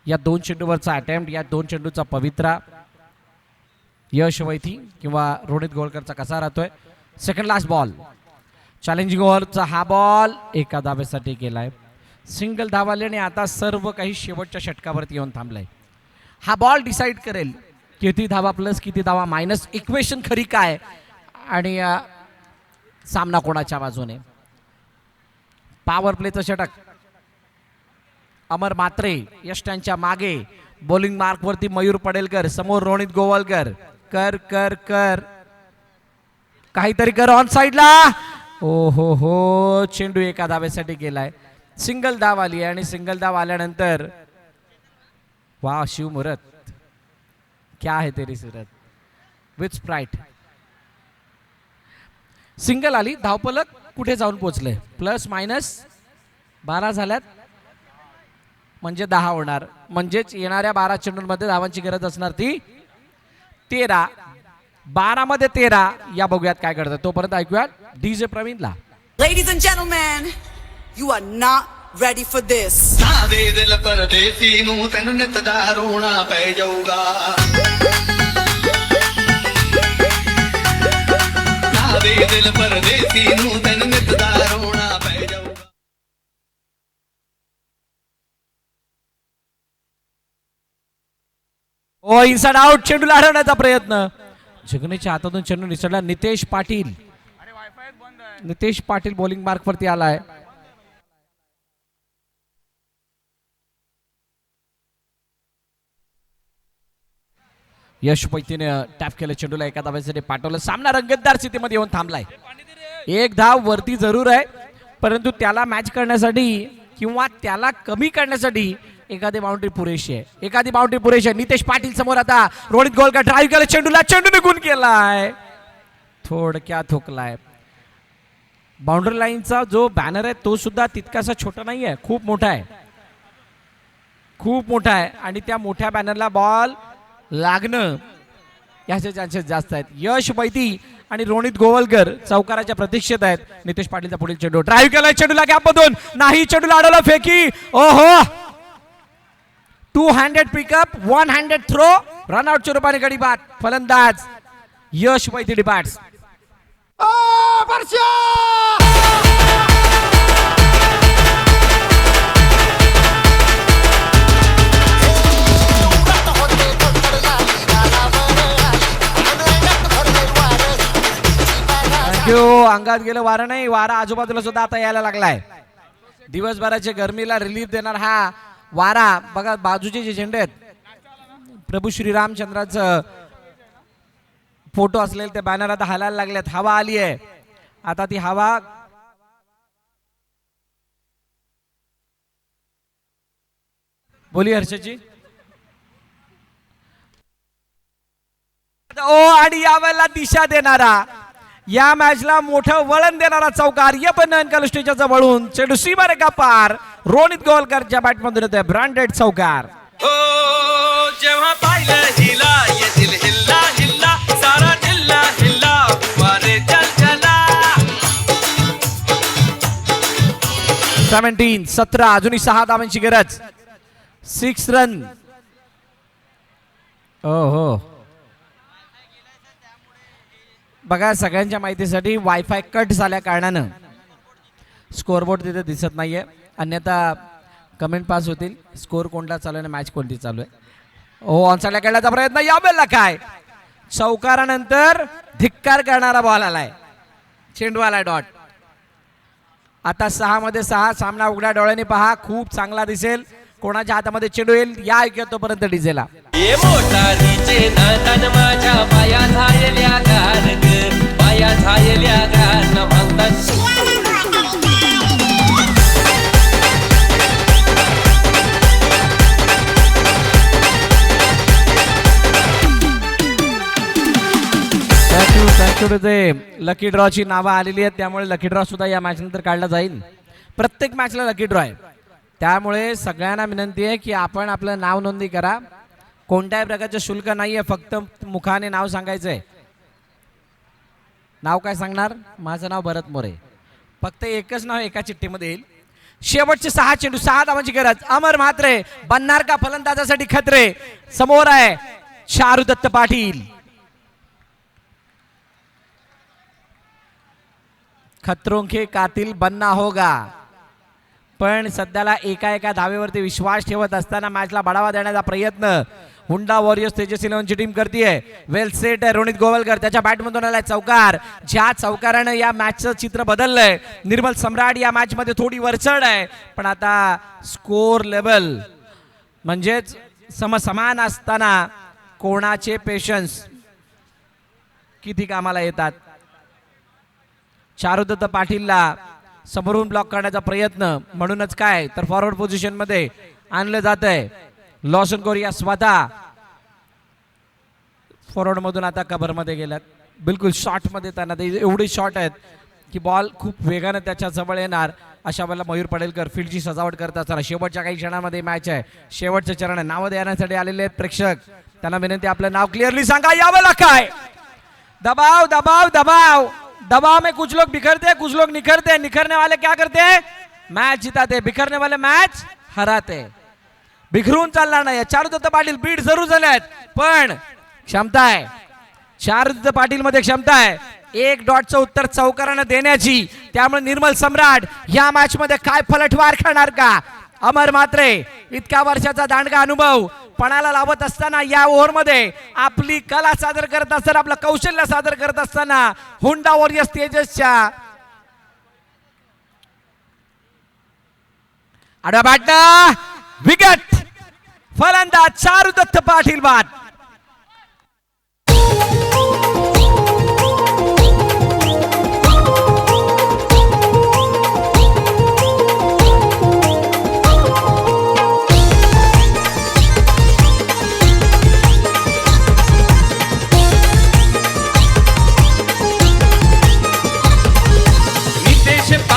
या 2 चेंडूवरचा अटेम्प्ट, या 2 चेंडूचा पवित्रा यश वैथी किंवा रोहित गोवलकरचा कसा राहतोय. सेकंड लास्ट बॉल, चॅलेंजिंग ओव्हरचा हा बॉल एका धावेसाठी केलाय. सिंगल धाव आल्याने आता सर्व काही शेवटच्या षटकावरती येऊन थांबलाय. हा बॉल डिसाईड करेल किती धावा प्लस किती धावा मायनस, इक्वेशन खरी काय आणि सामना कोणाच्या बाजूने. पॉवर प्लेचं षटक, अमर मात्रे यष्टांच्या मागे, बॉलिंग मार्क वरती मयूर पडेलकर, समोर रोहित गोवलकर. कर कर कर काहीतरी कर ऑन साइडला. ओ हो, चेंडू एका धावेसाठी गेलाय. सिंगल धाव आली आणि सिंगल धाव आल्यानंतर वा शिव मुरत, क्या है तेरी सूरत विथ स्प्राइट. सिंगल आली, धावपलक कुठे जाऊन पोचले. प्लस मायनस 12 झाल्यात म्हणजे 10 होणार. म्हणजेच येणाऱ्या 12 चेंडूंमध्ये धावांची गरज असणार ती 13. 12 मध्ये 13. या बघूयात काय करतात. तोपर्यंत ऐकूयात DJ प्रवीणला. Ladies and gentlemen, you are not ready for this. ना दे दिल परदेसी नू तैनू नित दा रोना पै जाऊगा. ना दे दिल परदेसी नू तैनू नित दा रोना पै जाऊगा. ओ इनसाइड आउट, चेंडूला हरवण्याचा प्रयत्न. जगनेच्या हातातून चेंडू निसटला. नितेश पाटील, नितेश पाटील बॉलिंग मार्क वरती आलाय. यश पैतीने टॅप केलं, चेंडूला एका धावेसाठी पाठवलं. सामना रंगतदार स्थितीमध्ये येऊन थांबलाय. एक धाव वरती जरूर आहे, परंतु त्याला मॅच करण्यासाठी किंवा त्याला कमी करण्यासाठी एखादी बाउंड्री पुरेशी आहे. एखादी बाउंड्री पुरेशी आहे. नितेश पाटील समोर, आता रोहित गोवलकर ड्राईव्ह केलं चेंडूला, चेंडू निघून केलाय, थोडक्यात ठोकलाय. बाउंड्री लाईनचा जो बॅनर आहे तो सुद्धा तितकासा छोटा नाही आहे, खूप मोठा आहे, खूप मोठा आहे. आणि त्या मोठ्या बॅनरला बॉल लागणं याचे चान्सेस जास्त आहेत. यश बैती आणि रोहित गोवलकर चौकाराच्या प्रतीक्षेत आहेत. नितेश पाटीलचा पुढील चेंडू, ड्राईव्ह केलाय चेंडूला गॅप मधून, नाही चेंडूला अडवला, फेकी. ओहो, 2 हँडेड पिकअप, 1 हँडेड थ्रो, रनआउटच्या रूपाने गडी बाद. फलंदाज यश बैती डिपार्ट्स. अंगात गेलं वारं नाही, वारा आजूबाजूला सुद्धा आता यायला लागलाय. दिवसभराच्या गरमीला रिलीफ देणार हा वारा. बघा बाजूचे जे झेंडे आहेत, प्रभू श्री रामचंद्राचं फोटो असलेले ते बॅनर आता हलायला लागलेत. हवा आली आहे, आता ती हवा बोली हर्षची. ओ आणि यावेळेला दिशा देणारा, या मॅचला मोठं वळण देणारा चौकार यपन अंकलस्टेच्या जवळून चेंडू सीमारेखा पार. रोहित गोवलकरच्या बॅटमधून येतोय ब्रँडेड चौकार. हो जेव्हा पाहिलं हिला ये दिल हिल्ला हिल्ला, सारा जिल्हा हिल्ला, वारे चल चला. 17 अजूनही 6 धावांची गरज, 6 रन. हो बघा, सगळ्यांच्या माहितीसाठी वायफाय कट झाल्या कारणानं स्कोअरबोर्ड तिथे दिसत नाहीये, अन्यथा कमेंट पास होतील. स्कोअर कोणता चालू आहे, मॅच कोणती चालू आहे. हो ऑनसाइडला खेळण्याचा प्रयत्न, यावेळेला काय चौकारानंतर धिक्कार करणारा बॉल आलाय, चेंडू आलाय डॉट. आता 6 मध्ये 6, सामना उघड्या डोळ्याने पहा, खूप चांगला दिसेल. कोणाच्या हातामध्ये चेंडू येईल या ऐकूया तोपर्यंत डीजेला. ये मोटारीचे नातान माझ्या पाया झायल्या गार ग, पाया झायल्या गार न म्हणतात. थँक्यू. ते लकी ड्रॉची नावं आलेली आहेत, त्यामुळे लकी ड्रॉ सुद्धा या मॅच नंतर काढला जाईल. प्रत्येक मॅचला लकी ड्रॉ आहे, त्यामुळे सगळ्यांना विनंती आहे की आपण आपलं नाव नोंदणी करा. कोणत्याही प्रकारचं शुल्क नाहीये, फक्त मुखाने नाव सांगायचंय. नाव काय सांगणार? माझं नाव भरत मोरे. फक्त एकच नाव एका चिठ्ठीमध्ये येईल. शेवटचे 6 चेंडू 6 धावांची गरज. अमर म्हात्रे बनणार का फलंदाजासाठी खतरे. समोर आहे चारुदत्त पाटील. खतरों के कातिल बनना होगा. पण सध्याला एका धावेवरती विश्वास ठेवत असताना मॅचला बढावा देण्याचा प्रयत्न हुंडा वॉरियर्स तेजस 11 ची टीम करतीये. वेल सेट आहे रोनित गोवलकर. त्याच्या बॅटमधून आलाय चौकार. ज्या चौकारानं या मॅचचं चित्र बदललंय. निर्मल सम्राट या मॅच मध्ये थोडी वरचढ आहे, पण आता स्कोर लेवल म्हणजेच समसमान असताना कोणाचे पेशन्स किती कामाला येतात. चारुदत्त पाटीलला समोरून ब्लॉक करण्याचा प्रयत्न, म्हणूनच काय तर फॉरवर्ड पोझिशन मध्ये आणलं जात आहे. लॉसन कोरिया स्वतः फॉरवर्ड मधून आता कव्हर मध्ये गेल्यात. बिलकुल शॉर्ट मध्ये त्यांना एवढे शॉर्ट आहेत की बॉल खूप वेगाने त्याच्या जवळ येणार. अशा वेळेला मयूर पडेलकर फील्डची सजावट करत असताना शेवटच्या काही क्षणामध्ये मॅच आहे. शेवटचं चरण आहे. नावं देण्यासाठी आलेले आहेत प्रेक्षक. त्यांना विनंती आपलं नाव क्लिअरली सांगा. यावेळेला काय दबाव दबाव दबाव दबाव में कुछ लोग बिखरते कुछ लोग निखरते. निखरने वाले क्या करते हैं मैच जिताते, बिखरने वाले मैच हराते. बिखरून चालणार नाही. चारुदत्त पाटील बीट जरूर झाले आहेत, पण क्षमता आहे चारुदत्त पाटील मध्ये क्षमता आहे एक डॉटचं उत्तर चौकारानं देण्याची. त्यामुळे निर्मल सम्राट या मॅच मध्ये काय पलटवार करणार का. अमर म्हात्रे इतक्या वर्षाचा दांडगा अनुभव पणाला लावत असताना या ओव्हर मध्ये आपली कला सादर करत असताना आपलं कौशल्य सादर करत असताना हुंडा वॉरियर्स तेजसच्या आडवा बॅटनं विकेट. फलंदाज चारुदत्त पाटील बाद.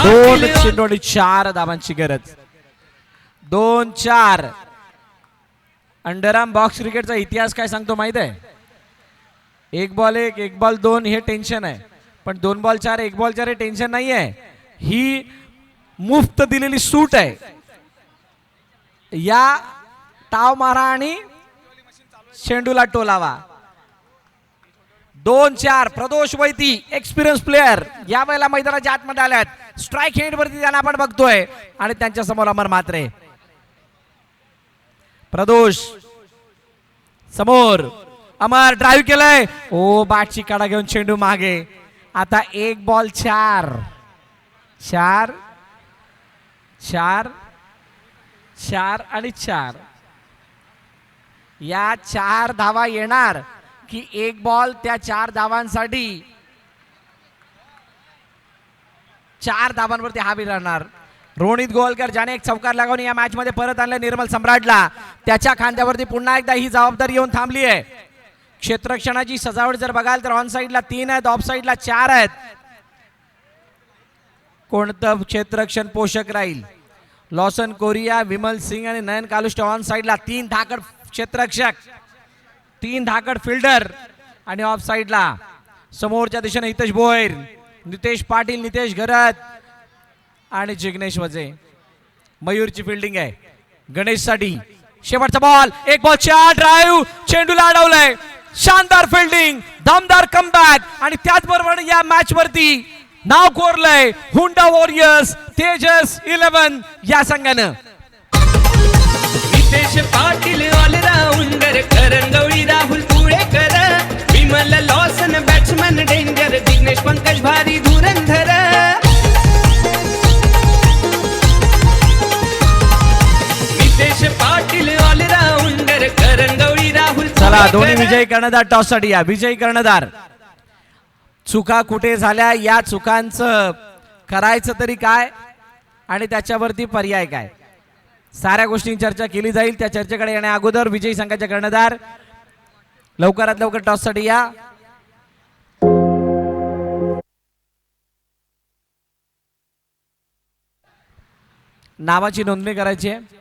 दोन चेंडू आणि 4 धावांची गरज. 2-4. अंडरआर्म बॉक्स क्रिकेटचा इतिहास काय सांगतो माहित आहे. 1 बॉल 1 1 बॉल 2 हे टेन्शन आहे, पण 2 बॉल 4 1 बॉल 4 हे टेन्शन नाही आहे. ही मुफ्त दिलेली सूट आहे. या टाव मारा आणि चेंडूला टोलावा. 2-4. प्रदोष वैती एक्सपिरियन्स प्लेयर या वेळेला मैदानाच्या आतमध्ये आल्यात. स्ट्राईक हँड वरती त्यांना आपण बघतोय आणि त्यांच्या समोर अमर म्हात्रे. प्रदोष समोर. अमर ड्राईव्ह केलंय. ओ बॅटची काढा घेऊन चेंडू मागे. आता 1 बॉल 4 4 4 4 आणि 4. या 4 धावा येणार की 1 बॉल त्या 4 धावांसाठी 4 धावांवरती हावी राहणार. रोनित गोवलकर ज्याने एक चौकार लगावून या मॅच मध्ये परत आणलं निर्मल सम्राटला. त्याच्या खांद्यावरती पुन्हा एकदा ही जबाबदारी येऊन थांबली आहे. क्षेत्ररक्षणाची सजावट जर बघाल तर ऑन साइडला 3 आहेत, ऑफ साइडला 4 आहेत. कोणतं क्षेत्ररक्षण पोषक राहील. लॉसन कोरिया, विमल सिंग आणि नयन कालुष्टे ऑन साइडला 3 धाकड क्षेत्ररक्षक, 3 धाकड फिल्डर. आणि ऑफ साइडला समोरच्या दिशेने हितेश भोयर, नितेश पाटील, नितेश घरत आणि जिग्नेश वजे. मयूरची फिल्डिंग आहे. गणेश साठी शेवटचा बॉल. 1 बॉल 4. ड्राईव्ह चेंडूला अडवलंय. शानदार फिल्डिंग, दमदार कमबॅक आणि त्याचबरोबर या मॅच वरती नाव कोरलंय हुंडा वॉरियर्स तेजस 11 या संघानं. नितेश पाटील ऑलराऊंडर, करंगवळी Rahul Tulekar, Vimal Lawson batsman danger, Jignesh Pankaj भारी धुरंधर. नितेश पाटील ऑलराऊंडर, करंगवळी राहुल. चला दोन्ही विजयी कर्णधार टॉस साठी या. विजयी कर्णधार. चुका कुठे झाल्या, या चुकांचं करायचं तरी काय आणि त्याच्यावरती पर्याय काय, साऱ्या गोष्टींची चर्चा केली जाईल. त्या चर्चेकडे येण्या अगोदर विजयी संघाचे कर्णधार लवकरात लवकर टॉस साठी या. नावाची नोंदणी करायची आहे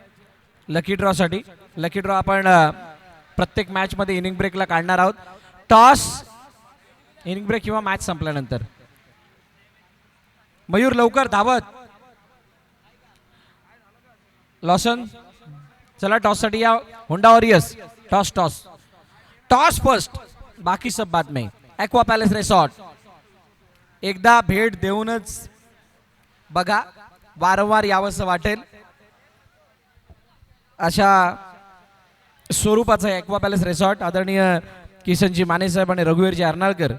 लकी ड्रॉ साठी. लकी ड्रॉ आपण प्रत्येक मॅच मध्ये इनिंग ब्रेकला काढणार आहोत. टॉस, इनिंग ब्रेक किंवा मॅच संपल्यानंतर. मयूर लवकर धावत. लॉसन चला टॉस साठी या Honda warriors toss toss toss first बाकी सब बाद में एक्वा पॅलेस रिसॉर्ट एकदा भेट देऊनच बघा वारंवार यावंसं वाटेल अशा स्वरूपाचं एक्वा पॅलेस रिसॉर्ट आदरणीय किशनजी माने साहेब आणि रघुवीरजी अर्नाळकर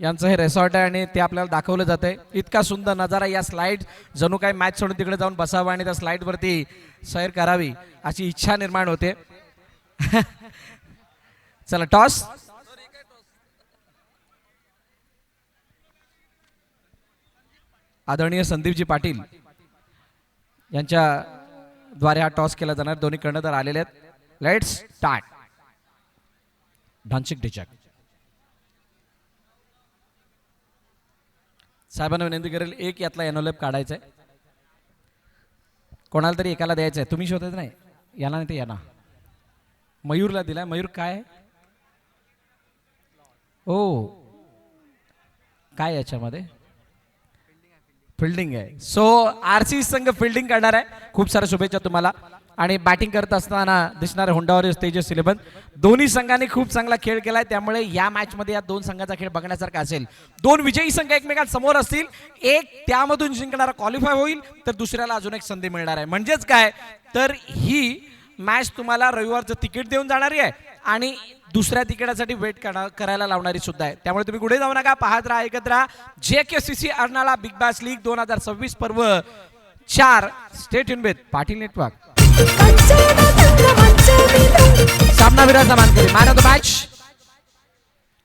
यांचं हे रिसॉर्ट आहे आणि ते आपल्याला दाखवलं जातंय इतका सुंदर नजारा या स्लाइड जणू काही मॅच सोडून तिकडे जाऊन बसावं आणि त्या स्लाइड वरती सैर करावी अशी इच्छा निर्माण होते चला टॉस आदरणीय संदीपजी पाटील यांच्या द्वारे हा टॉस केला जाणार दोन्ही कर्णधार आलेले आहेत लेट्स स्टार्ट ढांचिक डिचक साहेबांना विनंती करेल एक यातला एनोलेप काढायचा आहे कोणाला तरी एकाला द्यायचं आहे तुम्ही शोधायचं नाही याला नाही ते यांना मयूरला दिलाय मयूर काय ओ काय याच्यामध्ये फिल्डिंग आहे सो आरसी संघ फिल्डिंग करणार आहे खूप साऱ्या शुभेच्छा तुम्हाला आणि बॅटिंग करत असताना दिसणारे होंडा वॉरियर्स तेजस 11 दोन्ही संघांनी खूप चांगला खेळ केलाय त्यामुळे या मॅच मध्ये या दोन संघाचा खेळ बघण्यासारखा असेल दोन विजयी संघ एकमेकांसमोर असतील एक त्यामधून जिंकणारा क्वालिफाय होईल तर दुसऱ्याला अजून एक संधी मिळणार आहे म्हणजेच काय तर ही मॅच तुम्हाला रविवारचं तिकीट देऊन जाणारी आहे आणि दुसऱ्या तिकिटासाठी वेट करायला लावणारी सुद्धा आहे त्यामुळे तुम्ही कुठे जाऊ नका पाहत राहा ऐकत राहा JKCC Arnala big bash league 2026 पर्व 4 state in with Patil network सामनावीराचा मानकरी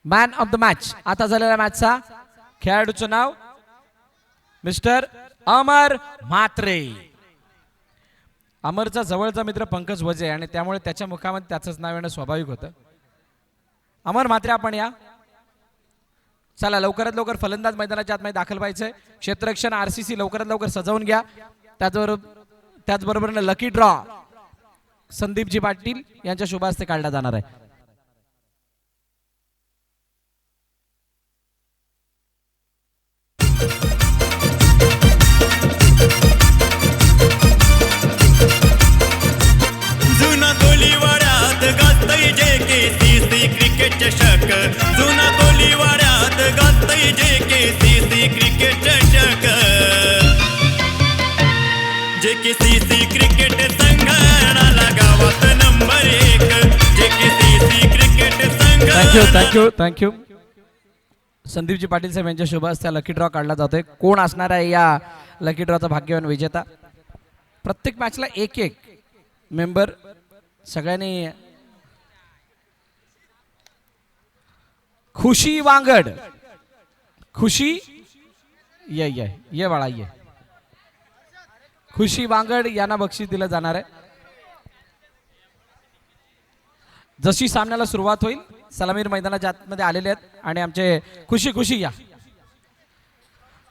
मॅन ऑफ द मॅच आता झालेल्या मॅचचा खेळाडूचं नाव मिस्टर अमर म्हात्रे अमरचा जवळचा मित्र पंकज वजे आणि त्यामुळे त्याच्या मुखामध्ये त्याचंच नाव येणं स्वाभाविक होतं अमर म्हात्रे आपण या चला लवकरात लवकर फलंदाज मैदानाच्या आतमध्ये दाखल व्हायचंय क्षेत्ररक्षण RCC लवकरात लवकर सजवून घ्या त्याचबरोबर लकी ड्रॉ संदीपजी पाटील यांच्या शुभ हस्ते काढला जाणार आहे जुना कोलीवाड्यात गाजतय JKCC क्रिकेट चषक जुना कोलीवाड्यात गाजतय JKCC क्रिकेट चषक JKCC क्रिकेट संघाला गावात नंबर 1 JKCC क्रिकेट संघ थँक्यू संदीपजी पाटील साहेब यांच्या शुभ हस्ते लकी ड्रॉ काढला जातोय कोण असणार आहे या लकी ड्रॉचा भाग्यवान विजेता प्रत्येक मॅचला एक मेंबर सगळ्यांनी खुशी वांगड खुशी ये बाळा ये खुशी वांगड यांना बक्षीस दिलं जाणार आहे जशी सामन्याला सुरुवात होईल सलामीर मैदानाच्या आतमध्ये आलेले आहेत आणि आमचे खुशी या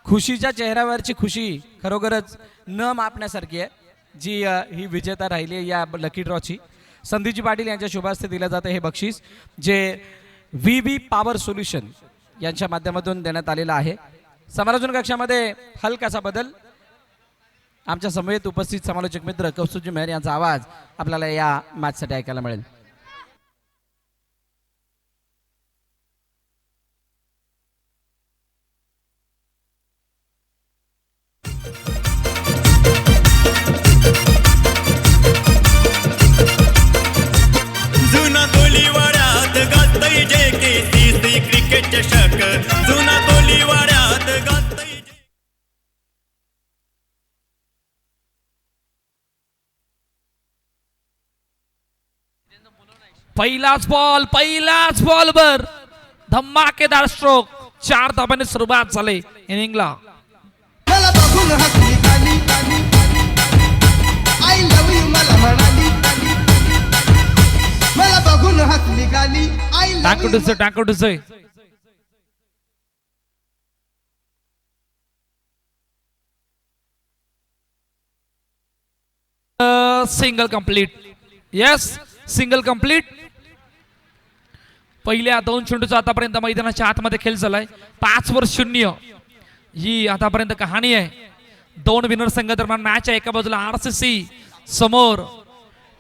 खुशीच्या चेहऱ्यावरची खुशी खरोखरच न मापण्यासारखी आहे जी ही विजेता राहिली आहे या लकी ड्रॉची संदीपजी पाटील यांच्या शुभ हस्ते दिलं जातं हे बक्षीस जे VB पॉवर सोल्युशन यांच्या माध्यमातून देण्यात आलेलं आहे समालोचन कक्षामध्ये हलकासा बदल आमच्या समवेत उपस्थित समालोचक मित्र कौस्तुभजी मेहर यांचा आवाज आपल्याला या मॅचसाठी ऐकायला मिळेल जुना कोलीवाड्यात गाजतय JKCC क्रिकेट चषक जुना कोलीवाड्यात गाजतय पहिलाच बॉलवर धमाकेदार स्ट्रोक 4 धाब्याने सुरुवात झाली इनिंगला मला बघून हसली गाली आय लव्ह यू मला म्हणाली मला बघून हसली गाली आय टाकू टू से single complete yes single complete पहिल्या 2 चेंडूचा आतापर्यंत मैदानाच्या आतमध्ये खेळ झालाय 5-0 ही आतापर्यंत कहाणी आहे 2 विनर संघ दरम्यान मॅच आहे एका बाजूला RCC समोर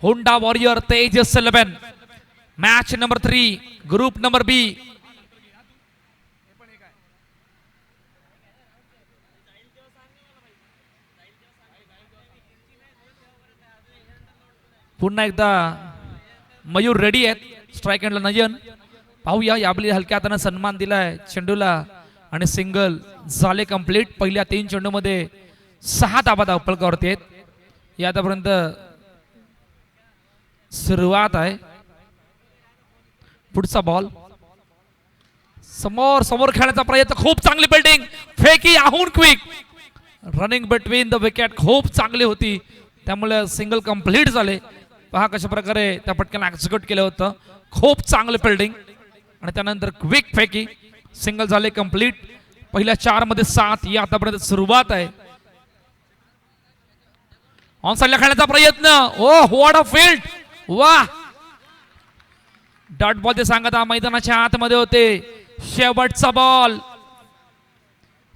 हुंडा warrior Tejas 11. Match number 3 group number B. पुन्हा एकदा मयूर रेडी आहेत. स्ट्राईक एंडला नयन. पाहूया याबली हलक्या हाताने सन्मान दिलाय चेंडूला आणि सिंगल झाले कंप्लीट. पहिल्या 3 चेंडूमध्ये 6 धाबा धावपळकावरती आहेत. या आतापर्यंत सुरुवात आहे. पुढचा बॉल समोर समोर खेळण्याचा प्रयत्न. खूप चांगली बिल्डिंग. फेकी आहून quick. Running between the wicket खूप चांगली होती, त्यामुळे सिंगल कंप्लीट झाले. पहा कशा प्रकारे त्या पटक्याला एक्झिक्यूट केलं होतं. खूप चांगलं फिल्डिंग आणि त्यानंतर क्विक फेकी. सिंगल झाले कंप्लीट. पहिल्या 4 मध्ये 7. या आतापर्यंत सुरुवात आहे. ऑन साइडला खेळण्याचा प्रयत्न. ओ व्हॉट अ फील्ड. वाह. डॉट बॉल ते सांगत मैदानाच्या आतमध्ये होते. शेवटचा बॉल.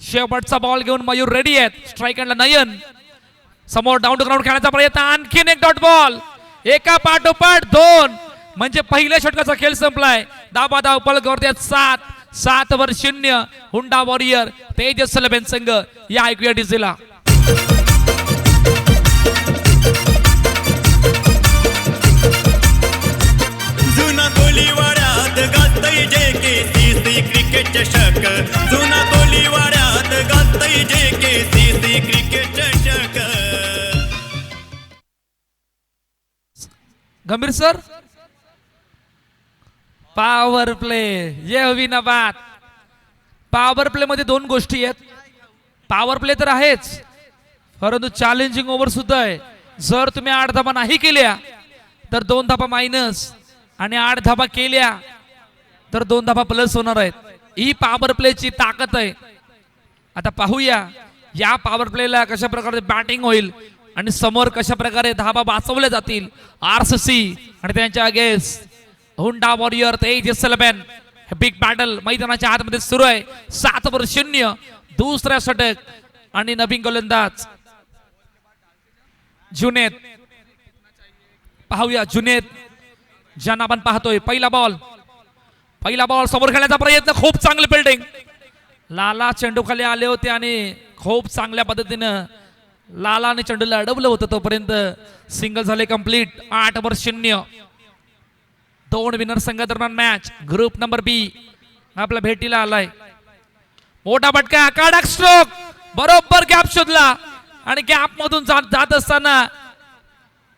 शेवटचा बॉल घेऊन मयूर रेडी आहेत. स्ट्राईक एंडला नयन. समोर डाऊन टू ग्राउंड खेळण्याचा प्रयत्न. आणखीन एक डॉट बॉल. एका पाठोपाठ 2 म्हणजे पहिल्या षटकाचा खेळ संपलाय. धाबा धावपळकावरती 7 वर 0. हुंडा वॉरियर तेजस 11 संघ. या ऐकूया डीजेला. जुना कोलीवाड्यात गाजतय JKCC क्रिकेट चषक. जुना कोलीवाड्यात गाजतय JKCC क्रिकेट चषक. गंभीर सर. Power play. ये हवी ना बात. पॉवर प्ले मध्ये 2 गोष्टी आहेत. पॉवर प्ले तर आहेच, परंतु चॅलेंजिंग ओव्हर सुद्धा आहे. जर तुम्ही 8 धाबा नाही केल्या तर 2 धाबा मायनस, आणि 8 धाबा केल्या तर 2 धाबा प्लस होणार आहेत. ही पॉवर प्लेची ताकद आहे. आता पाहूया या पॉवर प्लेला कशा प्रकारे बॅटिंग होईल आणि समोर कशा प्रकारे धाबा वाचवले जातील. RCC आणि त्यांच्या अगेन्स्ट हुंडा वॉरियर तेजस 11. बिग बॅटल मैदानाच्या आतमध्ये सुरू आहे. 7 वर 0. दुसऱ्या षटक आणि नवीन गोलंदाज जुनेद. पाहूया जुनेद ज्यांना आपण पाहतोय. पहिला बॉल समोर खेळण्याचा प्रयत्न. खूप चांगली बिल्डिंग. लाला चेंडू खाली आले होते आणि खूप चांगल्या पद्धतीनं लालाने चेंडूला अडवलं होतं. तोपर्यंत सिंगल झाले कंप्लीट. 8 वर 0. 2 विनर संघादरम्यान मॅच ग्रुप नंबर बी आपल्या भेटीला आलाय. मोठा फटका. कडक स्ट्रोक. बरोबर गॅप शोधला आणि गॅप मधून जात असताना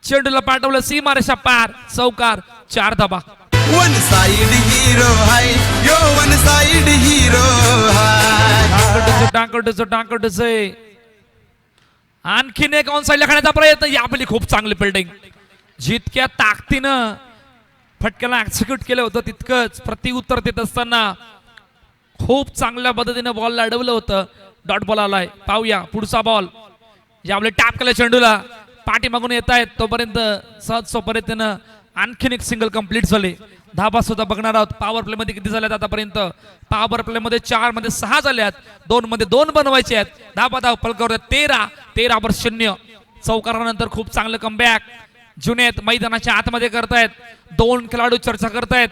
चेंडूला पाठवलं सीमारेषा पार. चौकार. 4 धाबा. वन साइड हीरो हाय यो वन साइड हीरो हाय. टांकटूचे आणखीन एक ऑन साइडला खेळण्याचा प्रयत्न. यापली खूप चांगली फिल्डिंग. जितक्या ताकदीनं फटक्याला एक्झिक्यूट केलं होतं तितकंच प्रतिउत्तर देत असताना खूप चांगल्या पद्धतीने बॉलला अडवलं होतं. डॉट बॉल आलाय. पाहूया पुढचा बॉल. यावेळी टॅप केलं चेंडूला. पाठी मागून येत आहेत तोपर्यंत सहज सोपरीतीनं आणखीन एक सिंगल कंप्लीट झाले. धाबा सुद्धा बघणार आहोत. पॉवर प्ले मध्ये किती झाल्यात आतापर्यंत. पॉवर प्ले मध्ये 4 मध्ये 6 झाल्यात. 2 मध्ये 2 बनवायचे आहेत. धाबा धावपळकावर 13 वर 0. चौकारानंतर खूप चांगलं कमबॅक जुनेद मैदानाच्या आतमध्ये करतायत. 2 खेळाडू चर्चा करतायत.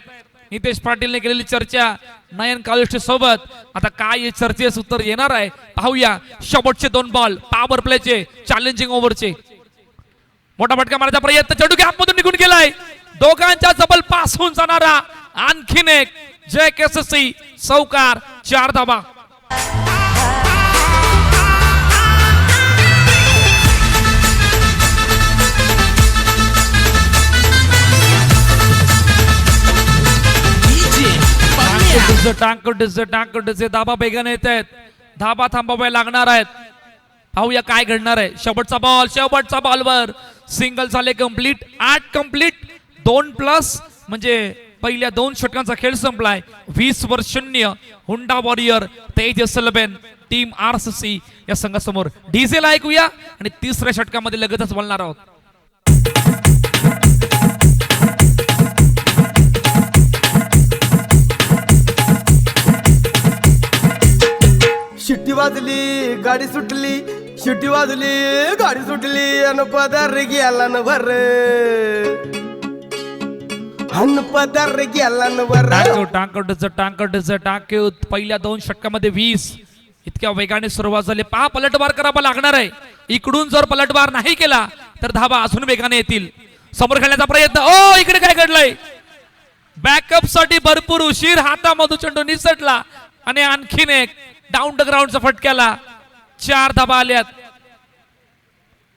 नितेश पाटीलने केलेली चर्चा नयन कालुष्टे सोबत. आता काय चर्चेस उत्तर येणार आहे पाहूया. शेवटचे 2 बॉल पॉवर प्लेचे चॅलेंजिंग ओव्हरचे. मोठा फटका मारायचा प्रयत्न. चेंडू गॅप मधून निघून गेलाय. दोघांच्या जबल पास होऊन जाणारा आणखीन एक JKCC चौकार. 4 धाबा. टांकटूचे धाबा बेगाने येत आहेत. धाबा थांबावे लागणार आहेत. पाहूया काय घडणार आहे. शेवटचा बॉलवर सिंगल झाले कंप्लीट. 8 कंप्लीट 2 प्लस म्हणजे पहिल्या 2 षटकांचा खेळ संपलाय. 20 वर 0. हुंडा वॉरियर तेजस 11 टीम RCC या संघासमोर. डीजेला ऐकूया आणि तिसऱ्या षटकामध्ये लगेचच बोलणार आहोत. शिट्टी वाजली गाडी सुटली. शिटी वाजली गाडी सुटली अन पदार गेला न भर अन पदार गेला न भर टांकटचं पहिल्या 2 षटकामध्ये 20 इतक्या वेगाने सुरुवात झाली. पहा पलटवार करावा लागणार आहे. इकडून जर पलटवार नाही केला तर धाबा अजून वेगाने येतील. समोर खेळण्याचा प्रयत्न. ओ इकडे काय घडलंय. बॅकअप साठी भरपूर उशीर. हातामधून चेंडू निसटला आणि आणखीन एक डाऊन द ग्राउंडचा फटक्याला 4 धाबा आल्यात.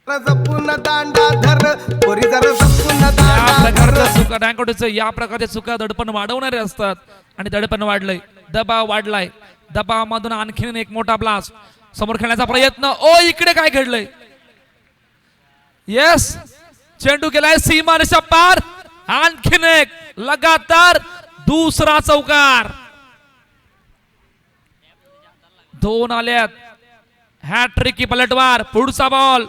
जपून दांडा धर पोरी जरा जपून या दांडा प्रकारच्या चुका टांकटचं या प्रकारच्या चुका दडपण वाढवणारे असतात आणि दडपण वाढलंय. दबाव वाढलाय. दबावामधून आणखीन एक मोठा ब्लास्ट. समोर खेळण्याचा प्रयत्न. ओ इकडे काय घडलंय. येस चेंडू केलाय सीमारेषा पार. आणखीन एक लगातार दुसरा चौकार. 2 आल्यात. हॅट्रिक की पलटवार. पुढचा बॉल.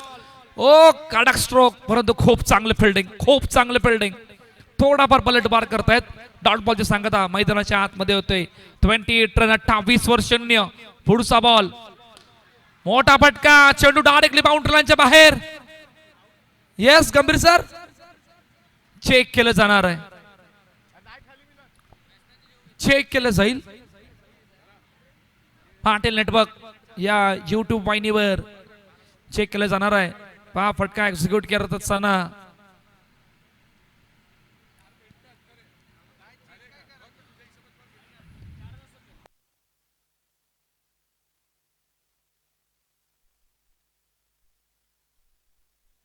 ओ कडक स्ट्रोक परंतु खूप चांगलं फिल्डिंग. थोडाफार पलटवार करतायत. डॉट बॉलची सांगता मैदानाच्या आतमध्ये होते. 28 रन 28-0. पुढचा बॉल. मोठा फटका. चेंडू डायरेक्टली बाउंड्री लाईनच्या बाहेर. येस गंभीर सर चेक केलं जाणार आहे. चेक केलं जाईल. पाटील नेटवर्क या YouTube वाहिनीवर चेक केलं जाणार आहे. पहा फटका एक्झिक्यूट करत असताना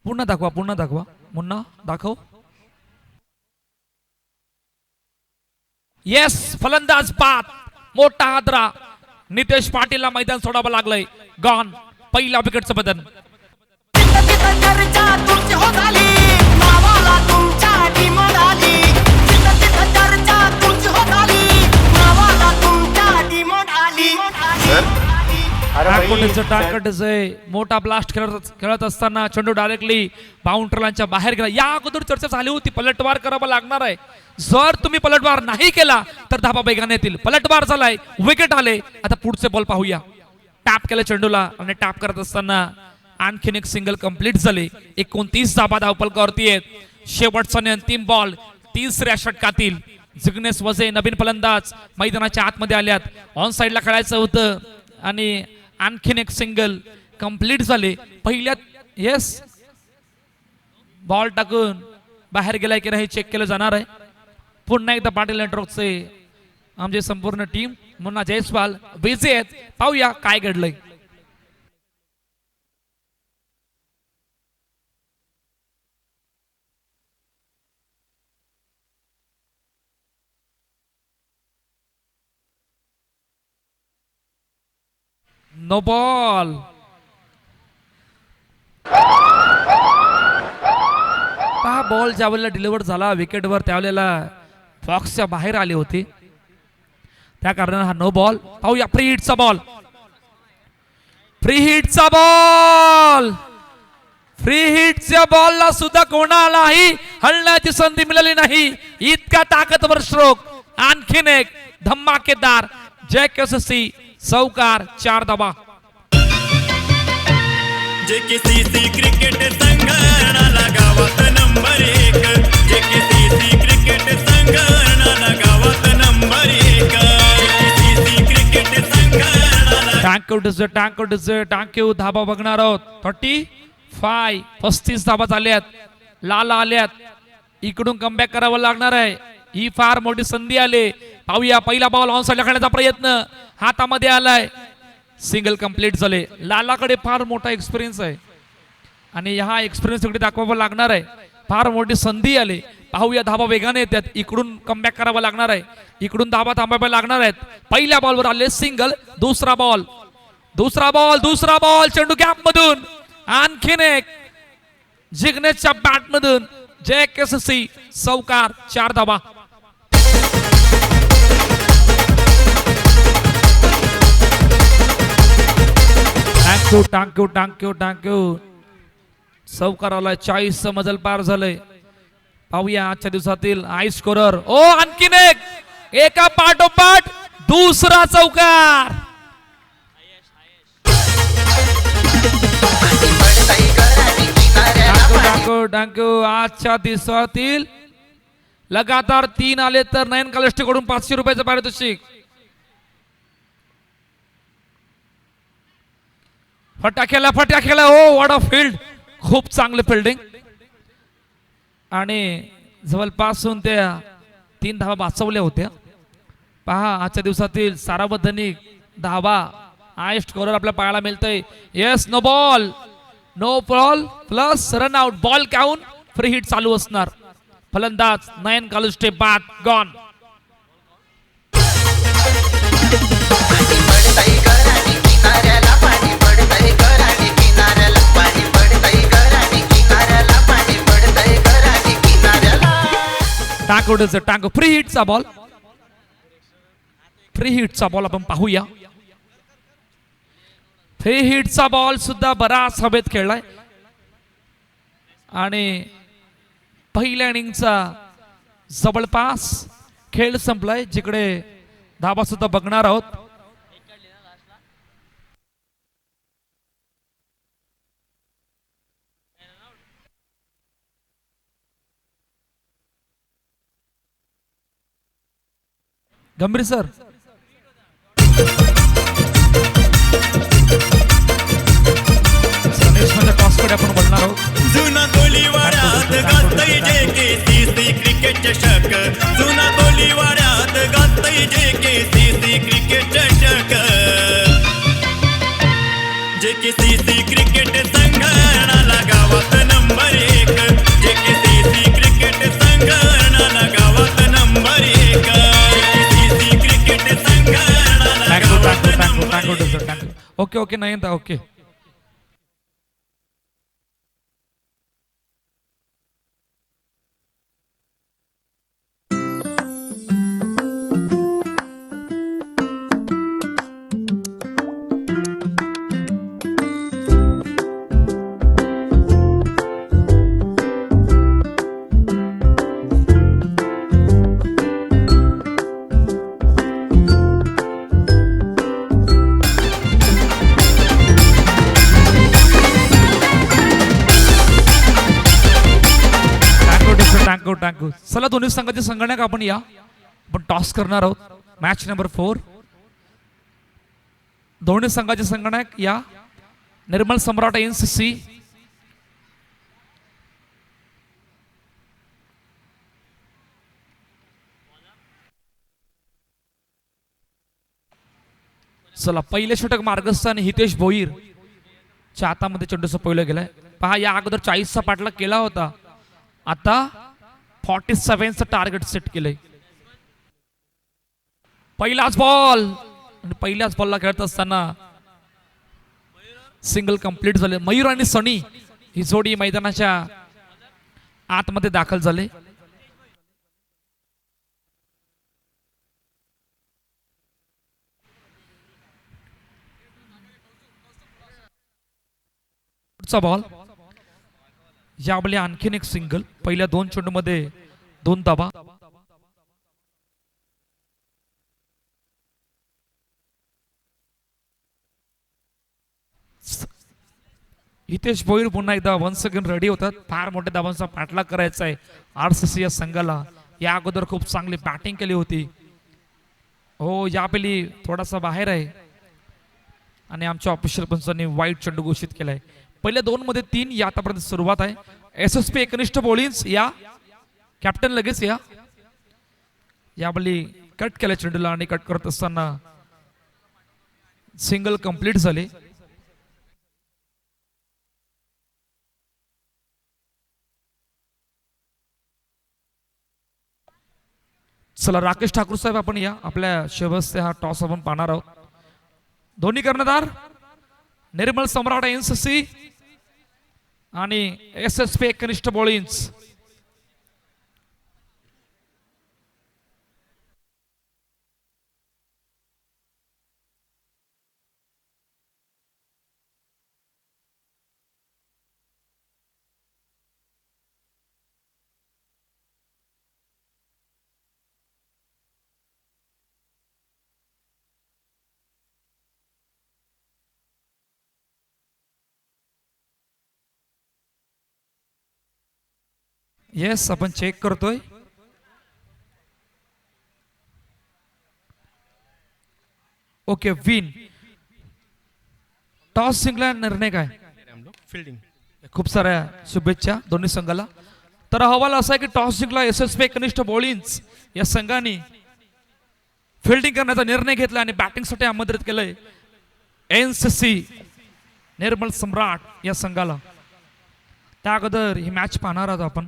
पुन्हा दाखवा. मुन्ना दाखव. येस फलंदाज बाद. मोठा हादरा. नितेश पाटीलला मैदान सोडावं लागलंय. गॉन. पहिला विकेटचं बदल. मोठा ब्लास्ट खेळत असताना चेंडू डायरेक्टली बाउंड्री लाईनच्या बाहेर गेला. या अगोदर चर्चा झाली होती पलटवार करावा लागणार आहे. जर तुम्ही पलटवार नाही केला तर धाबा वेगाने येतील. पलटवार झालाय. विकेट आले. आता पुढचे बॉल पाहूया. टॅप केलं चेंडूला आणि टॅप करत असताना आणखीन एक सिंगल कंप्लीट झाले. 29 धाबा धावपलकावरती आहेत. शेवटचा आणि अंतिम बॉल 3ऱ्या षटकातील. जिग्नेश वजे नवीन फलंदाज मैदानाच्या आतमध्ये आल्यात. ऑन साइडला खेळायचं होतं आणि आणखीन एक सिंगल कंप्लीट झाले. पहिल्यात येस बॉल टाकून बाहेर गेलाय की नाही चेक केलं जाणार आहे. पुन्हा एकदा पाटील नेटवर्कचे आमचे संपूर्ण टीम मुन्ना जयस्वाल बिझी आहेत. पाहूया काय घडलंय. No ball. पहा बॉल ज्या वेळेला डिलिव्हर झाला विकेटवर त्यावेळेला बॉक्सच्या बाहेर आले होते. त्या कारणाने हा नो बॉल. पाहूया फ्री हिटचा बॉल. फ्री हिटच्या बॉलला सुद्धा कोणालाही हलण्याची संधी मिळाली नाही. इतका ताकदवर स्ट्रोक. आणखीन एक धमाकेदार JKCC चौकार. 4 धाबा. JKCC क्रिकेट संघटनाला गावात नंबर 1. JKCC क्रिकेट संघटनाला गावात नंबर 1. JKCC क्रिकेट संघटनाला टांक्यू धाबा बघणार आहोत. 35 धाबा झाल्यात. लाला आल्यात. इकडून कमबॅक करावं लागणार आहे. ही फार मोठी संधी आली. पाहूया पहिला बॉल ऑन साइडला खेळण्याचा प्रयत्न हातामध्ये आलाय. सिंगल कंप्लीट झाले. लालाकडे फार मोठा एक्सपिरियन्स आहे आणि हा एक्सपिरियन्स इकडे दाखवावा लागणार आहे. फार मोठी संधी आली. पाहूया धाबा वेगाने येतात. इकडून कमबॅक करावा लागणार आहे. इकडून धाबा थांबावा लागणार आहेत. पहिल्या बॉलवर आले सिंगल. दुसरा बॉल. चेंडू गॅप मधून आणखीन एक जिग्नेशच्या बॅट मधून JKCC चौकार. 4 धाबा. टांक्यू चौकार आलाय. 40 मजल पार झालंय. पाहूया आजच्या दिवसातील हाय स्कोरर. ओ आणखीन एक. एका पाठोपाठ दुसरा चौकार. थँक्यू आजच्या दिवसातील लगातार 3 आले तर नयन कालष्टे कडून 500 रुपयाचं पारितोषिक. फटाक्याला ओ वॉट अ फील्ड, खूप चांगलं फिल्डिंग आणि जवळपासून त्या 3 धावा वाचवल्या होत्या. पहा आजच्या दिवसातील सार्वजनिक धावा हायस्ट स्कोरर आपल्या पाहायला मिळतंय. Yes no ball plus run out, ball count, free hit चालू असणार. फलंदाज नयन कालुष्टे बाद गॉन. टांग फ्री हिटचा बॉल आपण पाहूया. फ्री हिटचा बॉल सुद्धा बराच हवेत खेळलाय आणि पहिल्या इनिंगचा जवळपास खेळ संपलाय, जिकडे धाबा सुद्धा बघणार आहोत. गंभीर सर टॉसकडे आपण बोलणार आहोत. जुना कोलीवाड्यात गाजतय JKCC क्रिकेट चषक, जुना कोलीवाड्यात गाजतय JKCC क्रिकेट चषक. JKCC क्रिकेट संघाला गावात नंबर 1, JKCC क्रिकेट संघाला गावात नंबर 1, JKCC क्रिकेट संघाला गावात नंबर 1. ओके नयन ओके. टांकू चला दोन्ही संघाचे संगणक आपण या, आपण टॉस करणार आहोत. Match number 4. दोन्ही संघाचे संगणक या. निर्मल सम्राट NCC चला पहिले षटक मार्गस्थान हितेश भोईर च्या हातामध्ये चेंडूचा पहिला गेलाय. पहा या अगोदर 40चा पाठलाग केला होता, आता 47चं टार्गेट सेट केलंय. पहिलाच बॉल आणि पहिल्याच बॉलला खेळत असताना सिंगल कंप्लीट झाले. मयूर आणि सनी ही जोडी मैदानाच्या आतमध्ये दाखल झाले. बॉल यावेळी आणखीन एक सिंगल. पहिल्या 2 चेंडूमध्ये 2 धावा. हितेश भोईर पुन्हा एकदा वन्स अगेन रेडी होतात. फार मोठ्या धावांचा पाठलाग करायचा आहे RCC या संघाला. या अगोदर खूप चांगली बॅटिंग केली होती. हो यावेळी थोडासा बाहेर आहे आणि आमच्या ऑफिशियल पंचांनी वाईट चेंडू घोषित केलाय. पहिल्या 2 मध्ये 3 या आतापर्यंत सुरुवात आहे. SSP एकनिष्ठ बॉलिंग्स या. कॅप्टन लगेच या. यावेळी कट केल्या चेंडूला आणि कट करत असताना सिंगल कंप्लीट झाले. चला राकेश ठाकूर साहेब आपण या. आपल्या शेवटचे हा टॉस आपण पाहणार आहोत. दोन्ही कर्णधार निर्मल सम्राट NCC आणि SSP एकनिष्ठ बॉलिंग्स. येस आपण चेक करतोय. Okay win. टॉस जिंकला, निर्णय काय? फील्डिंग. खूप साऱ्या शुभेच्छा दोन्ही संघाला. तर अहवाल असा आहे की टॉस जिंकला SSP कनिष्ठ बॉलिंग्स या संघाने फिल्डिंग करण्याचा निर्णय घेतला आणि बॅटिंगसाठी आमंत्रित केलंय NCC निर्मल सम्राट या संघाला. त्या अगोदर ही मॅच पाहणार आहोत आपण.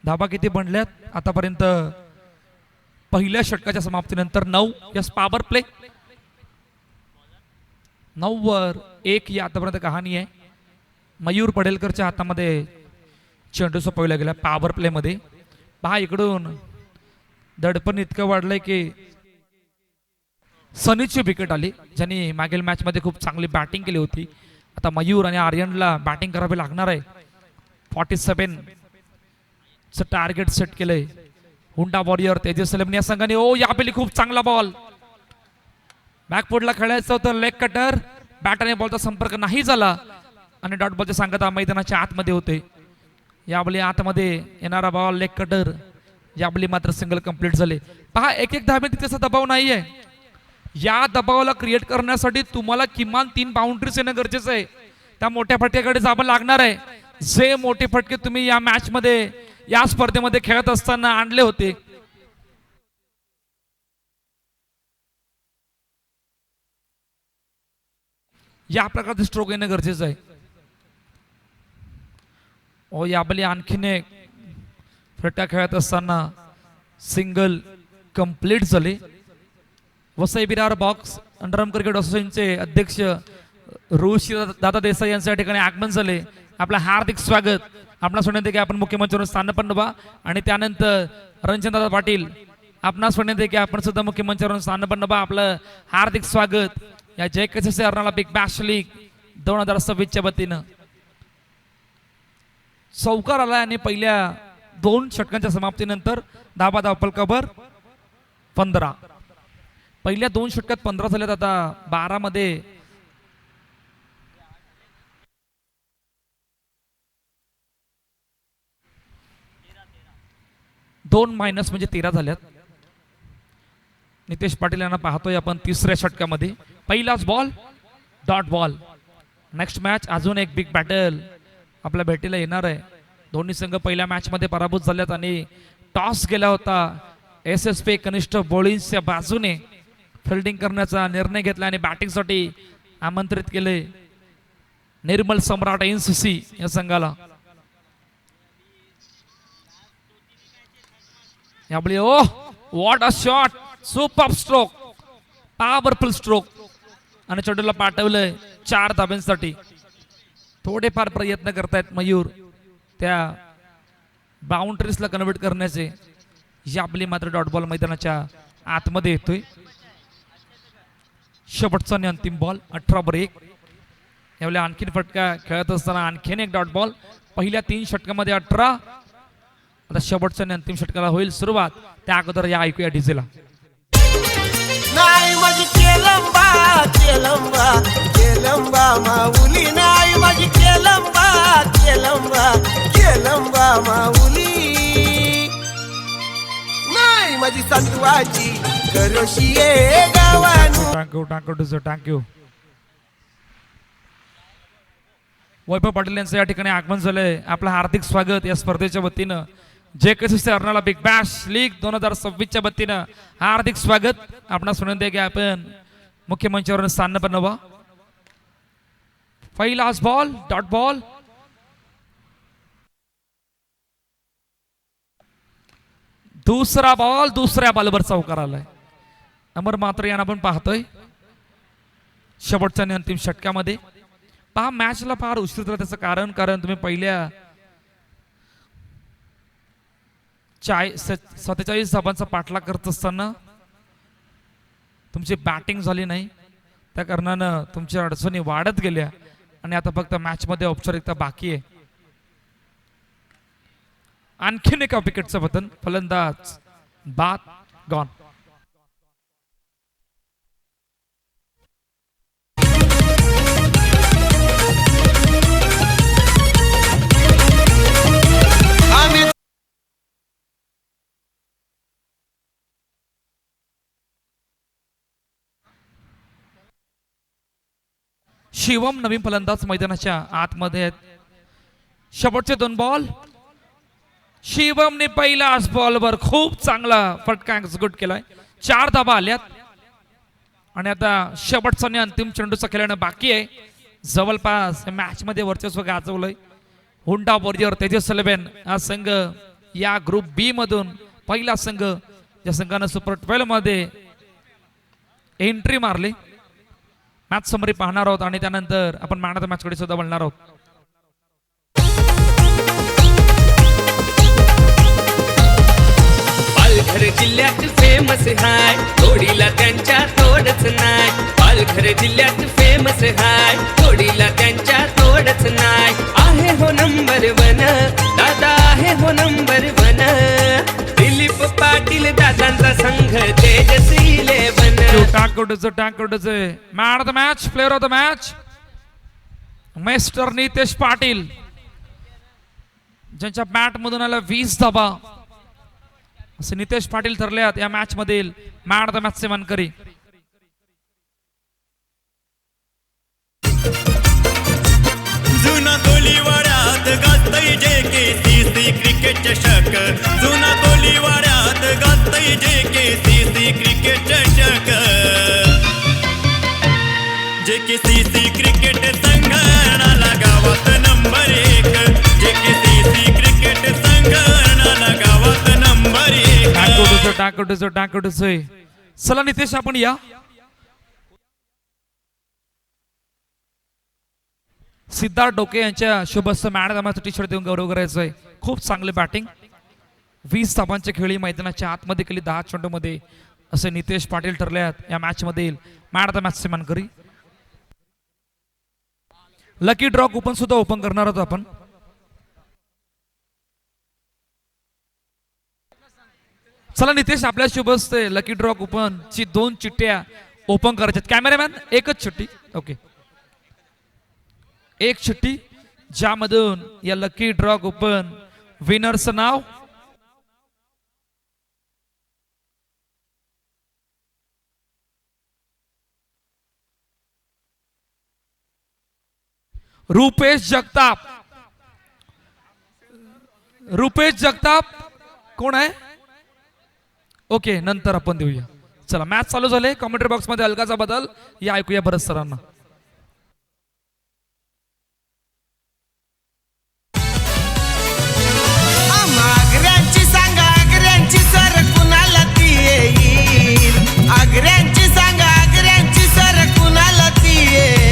धाबा किती बनल्यात आतापर्यंत? पहिल्या षटकाच्या समाप्तीनंतर 9. यस पॉवर प्ले 9 वर 1 ही आतापर्यंत कहाणी आहे. मयूर पडेलकरच्या हातामध्ये चेंडू सोपवला गेला पॉवर प्ले मध्ये. पहा इकडून दडपण इतकं वाढलंय की सनीची विकेट आली, ज्यांनी मागील मॅच मध्ये खूप चांगली बॅटिंग केली होती. आता मयूर आणि आर्यनला बॅटिंग करावी लागणार आहे. 47 चं टार्गेट सेट केलंय हुंडा वॉरियर तेजस सलेमन या संघाने. ओ यावेळी खूप चांगला बॉल बॅकफुटला खेळायचं होतं. लेग कटर, बॅट आणि बॉलचा संपर्क नाही झाला आणि डॉट बॉलच्या सांगता मैदानाच्या आतमध्ये होते. यावेळी आतमध्ये येणारा बॉल लेग कटर, यावेळी मात्र सिंगल कंप्लीट झाले. पहा एक धाब्यात तिथेचा दबाव नाहीये. या दबावाला क्रिएट करण्यासाठी तुम्हाला किमान 3 बाउंड्रीज येणं गरजेचं आहे. त्या मोठ्या फटक्याकडे जावं लागणार आहे. जे मोठे फटके तुम्ही या मॅच मध्ये या स्पर्धेमध्ये खेळत असताना आणले होते. या प्रकारचे स्ट्रोक येणं गरजेचं आहे. ओ याबली आणखीन एक फटका खेळत असताना सिंगल कंप्लीट झाले. Vasai Virar box underarm cricket असोसिएशनचे अध्यक्ष ऋषी दादा देसाई यांच्या ठिकाणी आगमन झाले. आपलं हार्दिक स्वागत. आपणास म्हणते की आपण मुख्यमंत्र्यांवर स्थानपन्न व्हा आणि त्यानंतर रणचंद्रदादा पाटील आपणास म्हणते की आपण सुद्धा मुख्यमंत्र्यांवर स्थानपन्न व्हा. आपलं हार्दिक स्वागत या जय KCC Arnala big bash league 2026च्या वतीनं. चौकार आला आणि पहिल्या 2 षटकांच्या समाप्तीनंतर धाबा फलकावर 15. पहिल्या 2 षटकात 15 झाल्यात. आता 12 मध्ये 2 मायनस म्हणजे 13 झाल्यात. नितेश पाटील यांना पाहतोय आपण तिसऱ्या षटकामध्ये. पहिलाच ball dot ball. Next match अजून एक बिग बॅटल आपल्या भेटीला येणार आहे. दोन्ही संघ पहिल्या मॅच मध्ये पराभूत झाल्यात आणि टॉस गेला होता. SSP कनिष्ठ बॉलिंगच्या बाजूने फिल्डिंग करण्याचा निर्णय घेतला आणि बॅटिंगसाठी आमंत्रित केले निर्मल सम्राट NCC या संघाला. यावेळी oh what a shot, super stroke, powerful stroke आणि चेंडूला पाठवलंय 4 धाब्यांसाठी. थोडेफार प्रयत्न करतायत मयूर त्या बाउंड्रीजला कन्वर्ट करण्याचे. यावेळी मात्र डॉट बॉल मैदानाच्या आतमध्ये येतोय. शेवटचा आणि अंतिम बॉल 18/1. यावेळी आणखीन फटका खेळत असताना आणखीन एक डॉट बॉल. पहिल्या 3 षटकामध्ये 18. आता शेवटच्या आणि अंतिम षटकाला होईल सुरुवात. त्या अगोदर या ऐकूया डीजेला. नाही माझी केलंबा केलंबा केलंबा माऊली, नाही माझी केलंबा केलंबा केलंबा माऊली, नाही माझी संतवाची करोशी गावानू. Thank you DJ, thank you. Vaibhav Patil यांचं या ठिकाणी आगमन झालंय. आपलं हार्दिक स्वागत या स्पर्धेच्या वतीनं. जय KCC Arnala big bash league 2026च्या वतीनं हार्दिक स्वागत. आपणास विनंती की आपण मुख्य मंचावर स्थानपन्न व्हा. पहिलाच बॉल डॉट बॉल. दुसरा बॉल दुसऱ्या बॉलवर चौकार आलाय. अमर मात्र यांना आपण पाहतोय शेवटच्या आणि अंतिम षटकामध्ये. पहा मॅचला फार उशीर झाला. त्याचं कारण तुम्ही पहिल्या 47 धाबांचा पाठलाग करत असताना तुमची बॅटिंग झाली नाही. त्या कारणानं तुमच्या अडचणी वाढत गेल्या आणि आता फक्त मॅच मध्ये औपचारिकता बाकी आहे. आणखीन एका विकेटचं पतन. फलंदाज बाद गॉन. शिवम नवीन फलंदाज मैदानाच्या आतमध्ये आहेत. शेवटचे 2 बॉल. शिवमने पहिल्याच बॉलवर खूप चांगला फटका एक्झिक्यूट केलाय. 4 धावा आल्यात आणि आता शेवटचा आणि अंतिम चेंडूचा खेळणं बाकी आहे. जवळपास मॅच मध्ये वर्चस्व गाजवलंय हुंडा वॉरियर तेजस 11 हा संघ. या ग्रुप बी मधून पहिला संघ ज्या संघानं सुपर 12 मध्ये एंट्री मारली. मॅच समरी पाहणार आहोत आणि त्यानंतर आपण मॅन ऑफ द मॅच कडे सुद्धा बोलणार आहोत. पालघर जिल्ह्यात फेमस हाय थोडीला त्यांच्या तोडच नाय. पालघर जिल्ह्यात फेमस हाय थोडीला त्यांच्या तोडच नाय. आहे हो नंबर 1 दादा आहे हो नंबर 1. दिलीप पाटील दादांचा संघ तेजस 11. टाकोडचे man of the match player of the match mister Nitesh Patil ज्यांच्या बॅट मधून आला 20 धावा असे नितेश पाटील ठरले या मॅच मधील मॅन ऑफ द मॅच चे मानकरी. जुना कोलीवाड्यात गाजतय JKCC क्रिकेट चषक. जुना कोलीवाड्यात गाजतय JKCC क्रिकेट चषक. JKCC क्रिकेट संघाला गावात नंबर 1. JKCC क्रिकेट संघाला गावात नंबर 1. टाकोडचे चला नितेश आपण या. सिद्धार्थ डोके यांच्या शुभस्थ man of the match T shirt देऊन गौरव करायचा आहे. खूप चांगले बॅटिंग 20 धावांची खेळी मैदानाच्या आतमध्ये केली 10 चेंडूमध्ये असे नितेश पाटील ठरले आहेत या मॅच मधील मॅन ऑफ द मॅच चे मानकरी. लकी ड्रॉ कुपन सुद्धा ओपन करणार आहोत आपण. चला नितेश आपल्या शुभस्ते लकी ड्रॉ कुपन ची 2 चिठ्ठ्या ओपन करायच्यात. कॅमेरामॅन एकच चिठ्ठी. ओके एक चिठ्ठी ज्यामधून या लकी ड्रॉ कुपन विनरचं नाव रुपेश जगताप. रुपेश जगताप कोण आहे? ओके नंतर आपण देऊया. चला मॅच चालू झाले. कमेंट्री बॉक्स मध्ये अलकाचा बदल या ऐकूया भरत सरांना. आग्र्यांची सांगा आग्र्यांची सर कुणाला ती येईल. आग्र्यांची सांगा आग्र्यांची सर कुणाला ती येईल.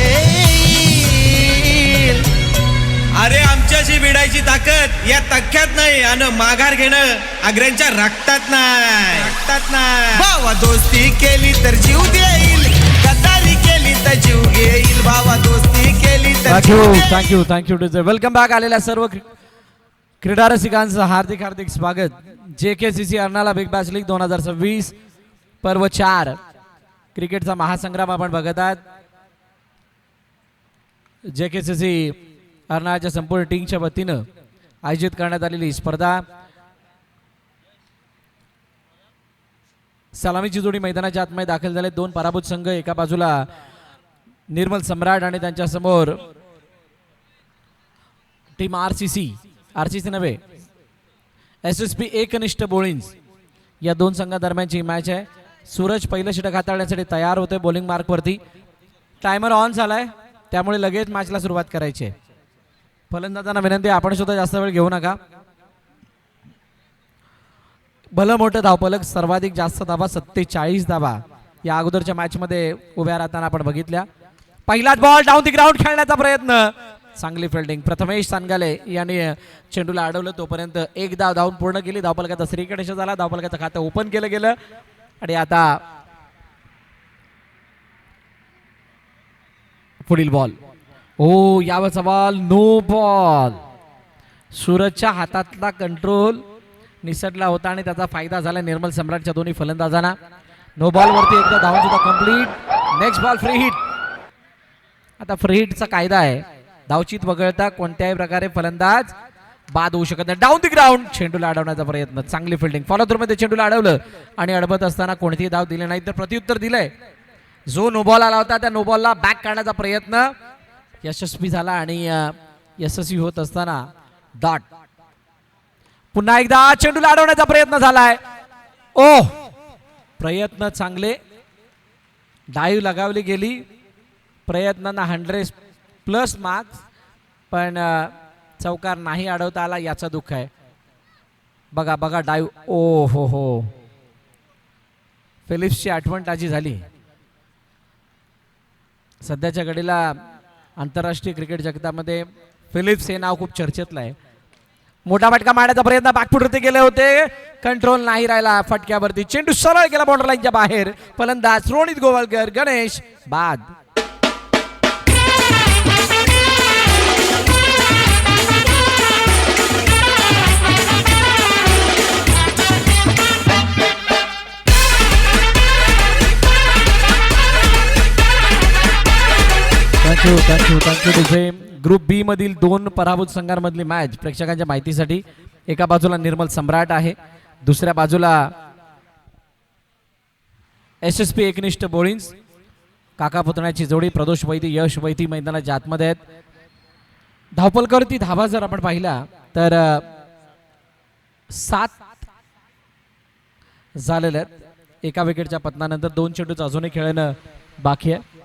अरे आमच्याशी भिडायची ताकद या तख्यात नाही आणि माघार घेणं आग्र्यांच्या रक्तात नाही. भावा दोस्ती केली तर जीव देईल. गद्दारी केली तर जीव घेईल. भावा दोस्ती केली तर जीव देईल. थँक्यू टू वेलकम बॅक आलेल्या सर्व क्रीडा रसिकांचं हार्दिक स्वागत. JKCC Arnala big bash league 2026 पर्व 4 क्रिकेटचा महासंग्राम आपण बघत आहात. JKCC अर्नाळाच्या संपूर्ण टीमच्या वतीनं आयोजित करण्यात आलेली स्पर्धा. सलामीची जोडी मैदानाच्या आतमध्ये दाखल झाले. 2 पराभूत संघ. एका बाजूला निर्मल सम्राट आणि त्यांच्या समोर टीम RCC नव्हे SSP एकनिष्ठ बोळिंज या 2 संघादरम्यानची मॅच आहे. सूरज पहिलं षटक हाताळण्यासाठी तयार होते बॉलिंग मार्कवरती. टायमर ऑन झालाय त्यामुळे लगेच मॅचला सुरुवात करायची आहे. फलंदाजांना विनंती आपण सुद्धा जास्त वेळ घेऊ नका. भलं मोठं धावफलक सर्वाधिक जास्त धावा 47 धावा या अगोदरच्या मॅच मध्ये उभ्या राहताना आपण बघितल्या. पहिलाच बॉल डाऊन द ग्राउंड खेळण्याचा प्रयत्न. चांगली फिल्डिंग प्रथमेश सांगाले यांनी चेंडूला अडवलं. तोपर्यंत एक धाव धावून पूर्ण केली. धावफलकाचा श्रीगणेश झाला. धावफलकाचं खातं ओपन केलं गेलं आणि आता पुढील बॉल. ओ यावरचा बॉल नो बॉल. सूरजच्या हातातला कंट्रोल निसटला होता आणि त्याचा फायदा झाला निर्मल सम्राटच्या दोन्ही फलंदाजांना. नो बॉल वरती एकदा धावून सुद्धा complete. Next ball free hit. आता फ्री हिटचा कायदा आहे. धावचीत वगळता कोणत्याही प्रकारे फलंदाज बाद होऊ शकत नाही. डाऊन द ग्राउंड चेंडूला अडवण्याचा प्रयत्न. चांगली फिल्डिंग. फॉलो थ्रू मध्ये चेंडूला अडवलं आणि अडवत असताना कोणतीही धाव दिली नाही तर प्रत्युत्तर दिलंय. जो नो बॉल आला होता त्या नो बॉलला बॅक काढण्याचा प्रयत्न यशस्वी झाला आणि यशस्वी होत असताना डॉट. पुन्हा एकदा चेंडूला अडवण्याचा प्रयत्न झालाय. ओ प्रयत्न चांगले, डाईव्ह लगावली गेली, प्रयत्नांना 100+ मार्क्स, पण चौकार नाही अडवता आला याचा दुःख आहे. बघा बघा डाईव्ह. ओ हो फिलिप्सची आठवण ताजी झाली. सध्याच्या घडीला आंतरराष्ट्रीय क्रिकेट जगतामध्ये फिलिप्स हे नाव खूप चर्चेतलं आहे. मोठा फटका मारण्याचा प्रयत्न बॅकफुटवरती गेले होते, कंट्रोल नाही राहिला फटक्यावरती. चेंडू सरळ गेला बॉर्डर लाईनच्या बाहेर. फलंदाज रोनित गोवालकर, गणेश बाद. थँक्यू तुझे. ग्रुप बी मधील 2 पराभूत संघांमधली मॅच प्रेक्षकांच्या माहितीसाठी. एका बाजूला निर्मल सम्राट आहे, दुसऱ्या बाजूला SSP एकनिष्ठ बोळींज. काका पुतण्याची जोडी प्रदोष वैदी, यश वैदी मैदानाच्या आतमध्ये आहेत. धावपलकावरती धावा जर आपण पाहिला तर 7 झालेल्या आहेत. एका विकेटच्या पतनानंतर 2 चेंडूचं अजूनही खेळणं बाकी आहे.